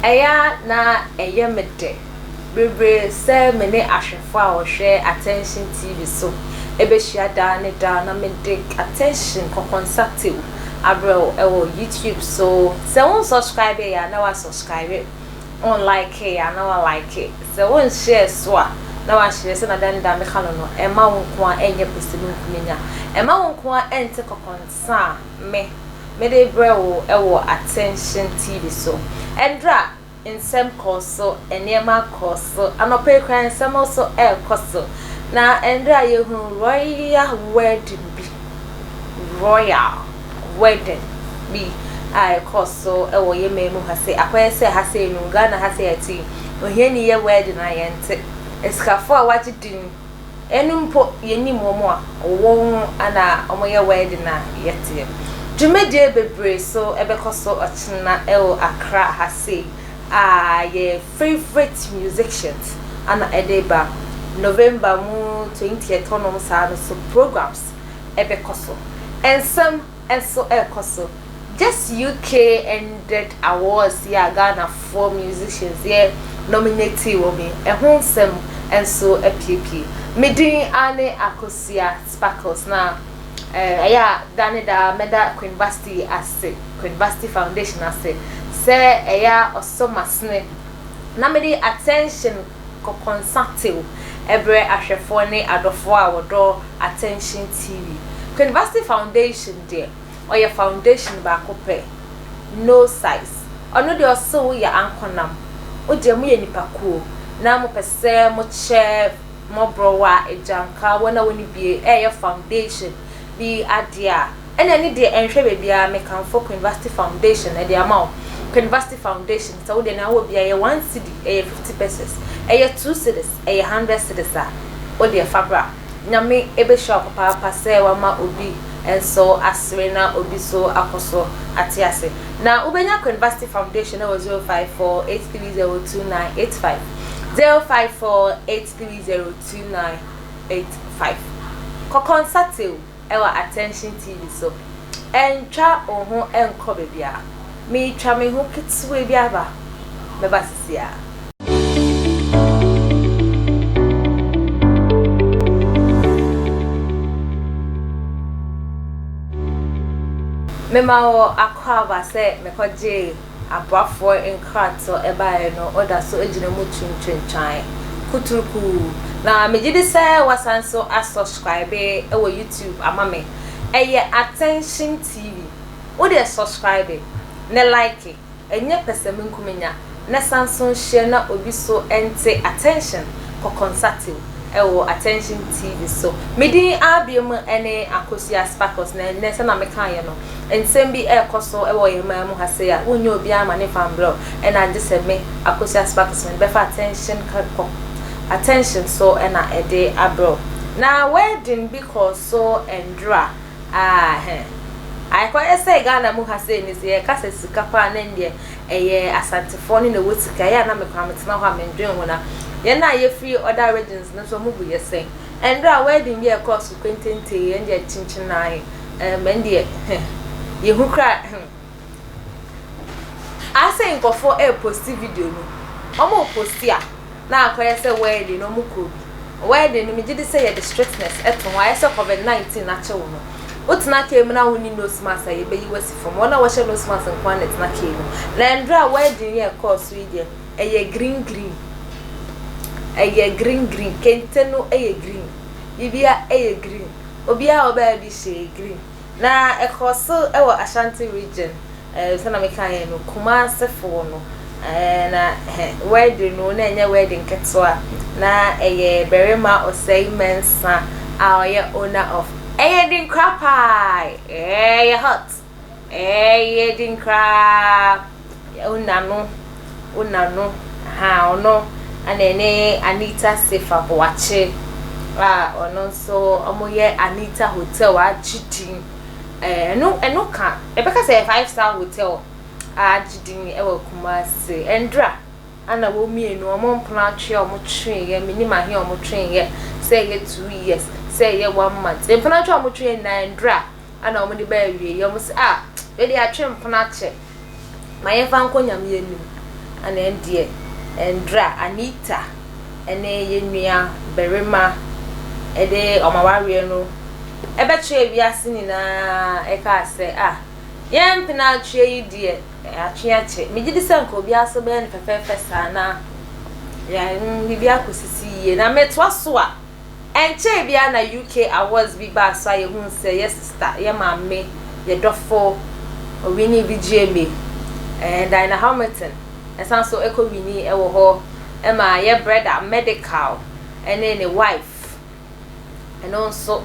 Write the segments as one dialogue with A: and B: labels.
A: Eya na eye mede bebre se me ne ahwefo a wo hwe attention TV so ebe hia da na me dig attention consultative abro ewo YouTube so se won subscribe ya na wa subscribe on like ya na wa like it se won share so a na wa share se na dan da me kano no e ma won ko a enye pesimu kumenya e ma won ko a ente kokonsa me dey brewo ewo attention TV so endra in some course so enema course so anope kran some also course so na endra ye hu royal wedding bi I course so ewo ye memu hase akwese hase nu Ghana hase ati ohiani ye wedding ayente eskafo a wagidin enumpo yeni momo a wo ana omoye wedding na yete Jumedie bebre so ebekoso ochina ewo Accra hase your favorite musicians and edeba November 20th on so programs ebekoso and some and so ekoso just UK ended awards ya Ghana for musicians here nominated women ehun sem and so app medin ane akosia sparkles na yeah danida meda Queen Basti ase Queen Basti Foundation ase se eya osomasne na me di attention ko consultative ebre ahwefo ne adofo a wodo attention TV Queen Basti Foundation there or your foundation ba kope no size ono de oso ya ankonam o de mu ye nipakuo na mo pese mo che mo browa ejanka wona woni bie your foundation bi adia ena ni de enhwe bebia me kan for Queen Basti Foundation e de amount Queen Basti Foundation so de na wo bia ye 1 cedi 50 pesos 2 cedis 100 cedis o de fabra nyame ebe shop papa se wa ma obi enso asrena obi so akoso atiase na ubenya Queen Basti Foundation na 0548302985 0548302985 ko consultative ewa attention TV so entwa oho enko bebia me twa me ho kitwe bia ba me basisia me mawo akwa se me koje abrafo enkrato eba no oda so ejina mu twintwintwan kuturuku na mejide se wasanso subscribe ewo YouTube amame eye attention TV wo de subscribe ne like enye pesem nkumenya na sanson share na obi so ente attention ko consultative ewo attention TV so medi abiem ene akosia sparkles na nese na meka ye no ensem bi ekoso ewo ye mamu hase ya wonye obi ama ne fambro ena ande se me akosia sparkles me befa attention so ena ede abro na wedding because so endra I quite say Ghana mu hase ni se kase sika pa na ndie eye asantefo ni na wotika ya na mekwamete na ho amendwen wona ye na ye free other regions no so mu bu ye sen endra wedding ye course kwentente ye ndie chinchin na mendie ye hu kra ase nkofo post video no omo post ya na akoye se wedding no mu ko wedding mi gidi say ye the strictness eto wa ye se COVID-19 na che wo no Utina came na woni nose mask aye be yiwasi from one wa she nose mask nkwa net na came na ndra wedding ye course we dey eye green kente no eye green bibia eye green obia oba bi she green na e course e wo Ashanti region sana me kan ye no kuma sefo no na wedding no na enye wedding ketwa na eye Berimah Osei Mensah our owner of din crappai hot din crap unano ha ono anene Anita Sefa boache ono so omoye Anita Hotel wa jidin eno ka ebeka say 5-star hotel jidin ewo Kumasi endra ana wo mienu omo mpona twe omo twen ye minima he omo twen ye say ye 2 years say ye 1 month mpona twe omo twen na endra ana omo de ba wie ye omo say we dey atwe mpona che ma ye fa nkonyam ye nim and endie Endra Anita ene yenua Berimah ede omaware no ebetwe wiase nyina eka se yem pina twe yi de atwe ache megidi sanko obi aso be ne fefefe sana ya bibi akosisi ye na metwa so a enche bia na UK awards bi ba so ye hu se yes sister ye mamme ye dofo owini BGM and Dina Hamilton esan so eko wini ewo ho ema ye brother medical and then a wife and also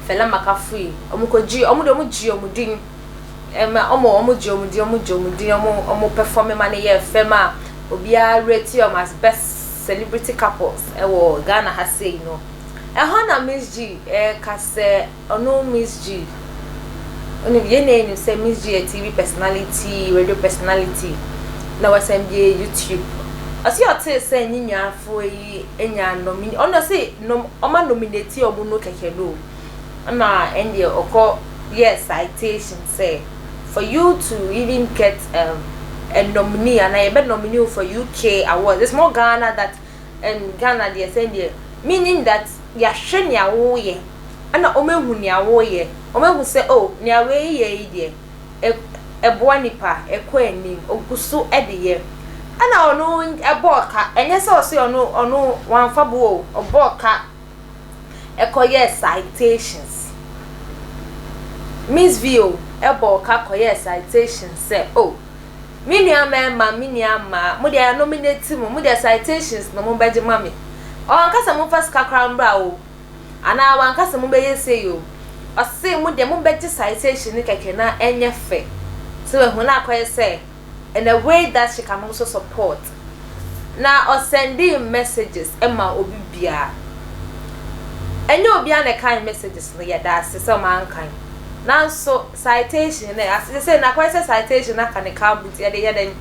A: fela makafui omukoji omudomuji omudin ema omuji omudin omu perform ma ne ye fema obia rate am as best celebrity couples ewo Ghana ha say no na Miss G ka se ono Miss G oni ye name say Miss G a TV personality radio personality na wasambie YouTube asi ote say nyinya afo yi enya nominate ono say no oma nominate omu no keke no na end oko yes citation say for you to even get a nominee and I bet nominee for UK award. It's more Ghana that Ghana they say there, meaning that ya hwe nya wo ye ana omehu nya wo ye omehu say oh nya we ye ye eboa nipa ekọ anim oguso ede ye ana ono eboka enye se osi ono wanfa bo oboka ekọ ye citations Miss Vio eboka ko ye citations say oh miniama mo dia nominate mo dia citations no mo beje mame o ankasa mo first kakra mbra o ana wa ankasa mo be yese yo o se mo dia mo beje citation ni keke na enye fe so we hu na akoye say in a way that she can also support na or sending messages emma obi bia enye obi an kind messages no ya da se so man kan now so citation as they say na kwese citation na kan ka buti ya de ya den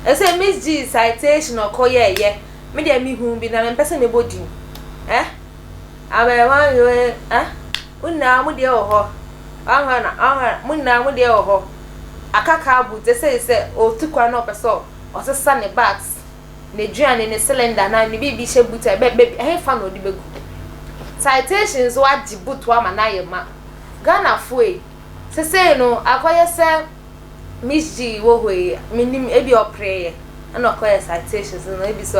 A: e say Miss G citation okoye ye me dia mi hu bi na me pese me bodi abe wan yo unna mu de oho aha munna mu de oho akaka buti say otukwa na opeso osesa ne bags ne duane ne cylinder na ne bibi she buti be fa no di begu citations wa jibutu ama na ye ma Ghana foi say no akoye se Miss G wo hoye minim ebi opre na akoye citations no ebi so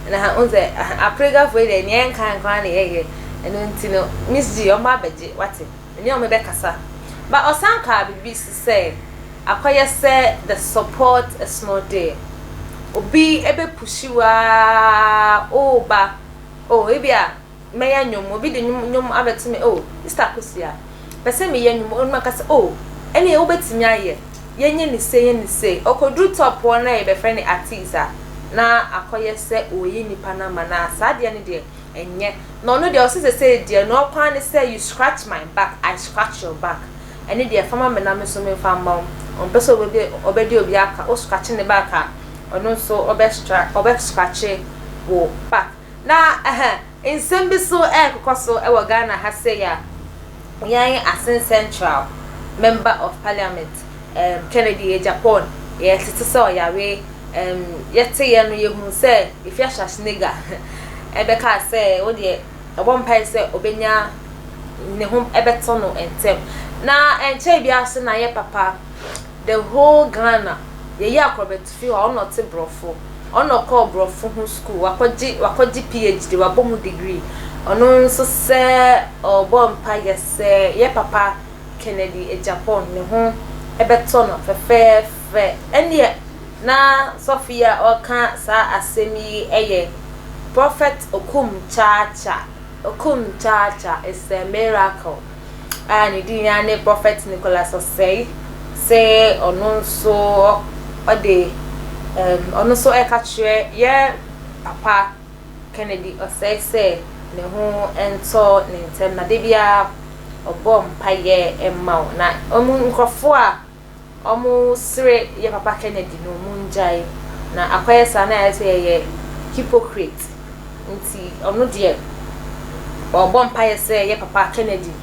A: na ha onze aprega foi de nyen kan na ye eno ntino Miss G o ma beje wate eni o me be kasa but osanka bibi say akoye se the support is not there obi ebe pushiwa ba ebi a meya nyom obi de nyom abetime Mr. Kusia pese me yenum onma kase ene obetimi aye yenye ni se okodru top one na ye be friend artista na akoye se oyi nipa na mana sade ne de enye no de o se de no kwan ne say you scratch my back I scratch your back ene de fama me na me so me fa mbom on peso obedi obi aka o scratch ne back ono so obe scratch wo back na in sembiso kokoso e wo Ghana ha say ya yan Asin Central member of parliament Kennedy Japan yes it so ya we yete ye no ye hu say if ya shashnega ebeka say o de obompai say obenya ne hom ebeto no entem na enche bia se na ye papa the whole Ghana ye akrobet fi o not brofo ono call brofo hu school wakoji PhD wabomu degree ono nso se obompa ye se ye papa Kennedy Japan ne ho ebeto no fefe ene na Sophia oka sa asemi eye prophet okum chacha is a miracle and di ya ne prophet Nicholas Osei say ono so ode ono so eka kire ye papa Kennedy Osei say ne ho ento ne ntem na de bia obom paye emma na omu nkofo a omu sire ye papa Kennedy no munjai na akwaya sana ya say ye hypocrite nti ono de obom paye say ye papa Kennedy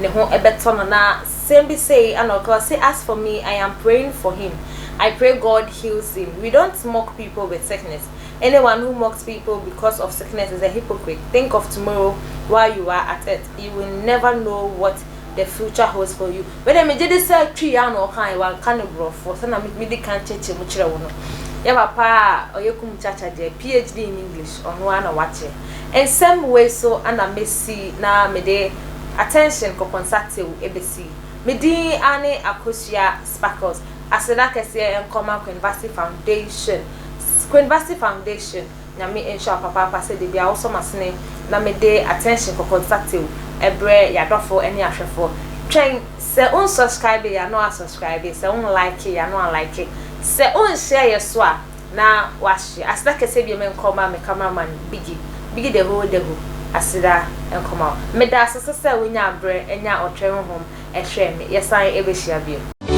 A: ne ho ebeto no na same be say anoka say as for me I am praying for him I pray God heals him. We don't mock people with sickness. Anyone who mocks people because of sickness is a hypocrite. Think of tomorrow while you are at it. You will never know what the future holds for you. When I made this tree, I know one kind of bro for some of me can't change much. Yeah, papa, or you come chacha, PhD in English on one or watch it. And some way so, and I may see now, me day attention ko constate ABC. Me di ane akosia sparkles. Aseda kese enkoma University Foundation. University Foundation. Na me ensure papa say de bia also masene na me dey attention ko contact ebre yadofo eni ahwefo. Twen se un subscribe ya no subscribe, se un like ya no like. Se un share yeso a na wa share. Aseda kese bi me enkoma me cameraman bigi the whole day. Asida enkoma. Me da asese se wonya abre enya otwe honhom ehwe me. Yesan ebe hia bi.